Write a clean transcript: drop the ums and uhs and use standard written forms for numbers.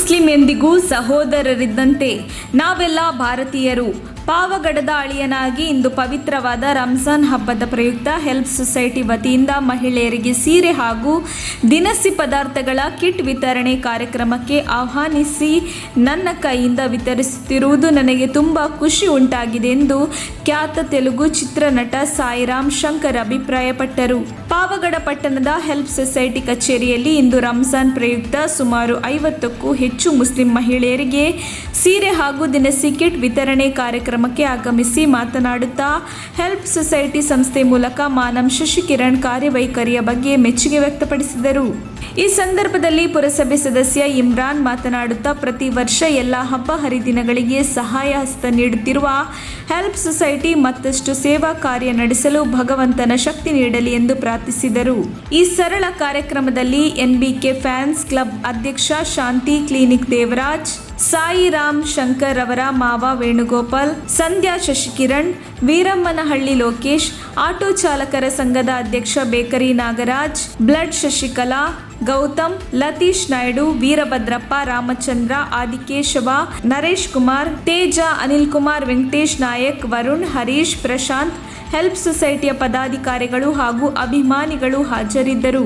Muslim ಎಂದಿಗೂ ಸಹೋದರರಿದ್ದಂತೆ ನಾವೆಲ್ಲ ಭಾರತೀಯರು. ಪಾವಗಡದ ಅಳಿಯನಾಗಿ ಇಂದು ಪವಿತ್ರವಾದ ರಂಜಾನ್ ಹಬ್ಬದ ಪ್ರಯುಕ್ತ ಹೆಲ್ಪ್ ಸೊಸೈಟಿ ವತಿಯಿಂದ ಮಹಿಳೆಯರಿಗೆ ಸೀರೆ ಹಾಗೂ ದಿನಸಿ ಪದಾರ್ಥಗಳ ಕಿಟ್ ವಿತರಣೆ ಕಾರ್ಯಕ್ರಮಕ್ಕೆ ಆಹ್ವಾನಿಸಿ ನನ್ನ ಕೈಯಿಂದ ವಿತರಿಸುತ್ತಿರುವುದು ನನಗೆ ತುಂಬ ಖುಷಿ ಉಂಟಾಗಿದೆ ಎಂದು ಖ್ಯಾತ ತೆಲುಗು ಚಿತ್ರನಟ ಸಾಯಿರಾಮ್ ಶಂಕರ್ ಅಭಿಪ್ರಾಯಪಟ್ಟರು. ಪಾವಗಡ ಪಟ್ಟಣದ ಹೆಲ್ಪ್ ಸೊಸೈಟಿ ಕಚೇರಿಯಲ್ಲಿ ಇಂದು ರಂಜಾನ್ ಪ್ರಯುಕ್ತ ಸುಮಾರು 50ಕ್ಕೂ ಹೆಚ್ಚು ಮುಸ್ಲಿಂ ಮಹಿಳೆಯರಿಗೆ ಸೀರೆ ಹಾಗೂ ದಿನಸಿ ಕಿಟ್ ವಿತರಣೆ ಕಾರ್ಯಕ್ರಮಕ್ಕೆ ಆಗಮಿಸಿ ಮಾತನಾಡುತ್ತಾ ಹೆಲ್ಪ್ ಸೊಸೈಟಿ ಸಂಸ್ಥೆ ಮೂಲಕ ಮಾನಮ್ ಶಶಿಕಿರಣ್ ಕಾರ್ಯವೈಖರಿಯ ಬಗ್ಗೆ ಮೆಚ್ಚುಗೆ ವ್ಯಕ್ತಪಡಿಸಿದರು. ಈ ಸಂದರ್ಭದಲ್ಲಿ ಪುರಸಭೆ ಸದಸ್ಯ ಇಮ್ರಾನ್ ಮಾತನಾಡುತ್ತಾ ಪ್ರತಿ ವರ್ಷ ಎಲ್ಲ ಹಬ್ಬ ಹರಿದಿನಗಳಿಗೆ ಸಹಾಯ ಹಸ್ತ ನೀಡುತ್ತಿರುವ ಹೆಲ್ಪ್ ಸೊಸೈಟಿ ಮತ್ತಷ್ಟು ಸೇವಾ ಕಾರ್ಯ ನಡೆಸಲು ಭಗವಂತನ ಶಕ್ತಿ ನೀಡಲಿ ಎಂದು ಪ್ರಾರ್ಥಿಸಿದರು. ಈ ಸರಳ ಕಾರ್ಯಕ್ರಮದಲ್ಲಿ ಎನ್ಬಿಕೆ ಫ್ಯಾನ್ಸ್ ಕ್ಲಬ್ ಅಧ್ಯಕ್ಷ ಶಾಂತಿ ಕ್ಲಿನಿಕ್ ದೇವರಾಜ್, ಸಾಯಿರಾಮ್ ಶಂಕರ್ ಅವರ ಮಾವ ವೇಣುಗೋಪಾಲ್, ಸಂಧ್ಯಾ ಶಶಿಕಿರಣ್, ವೀರಮ್ಮನಹಳ್ಳಿ ಲೋಕೇಶ್, ಆಟೋ ಚಾಲಕರ ಸಂಘದ ಅಧ್ಯಕ್ಷ ಬೇಕರಿ ನಾಗರಾಜ್, ಬ್ಲಡ್ ಶಶಿಕಲಾ, ಗೌತಮ್, ಲತೀಶ್ ನಾಯ್ಡು, ವೀರಭದ್ರಪ್ಪ, ರಾಮಚಂದ್ರ, ಆದಿಕೇಶವ, ನರೇಶ್ ಕುಮಾರ್, ತೇಜ, ಅನಿಲ್ ಕುಮಾರ್, ವೆಂಕಟೇಶ್ ನಾಯಕ್, ವರುಣ್, ಹರೀಶ್, ಪ್ರಶಾಂತ್, ಹೆಲ್ಪ್ ಸೊಸೈಟಿಯ ಪದಾಧಿಕಾರಿಗಳು ಹಾಗೂ ಅಭಿಮಾನಿಗಳು ಹಾಜರಿದ್ದರು.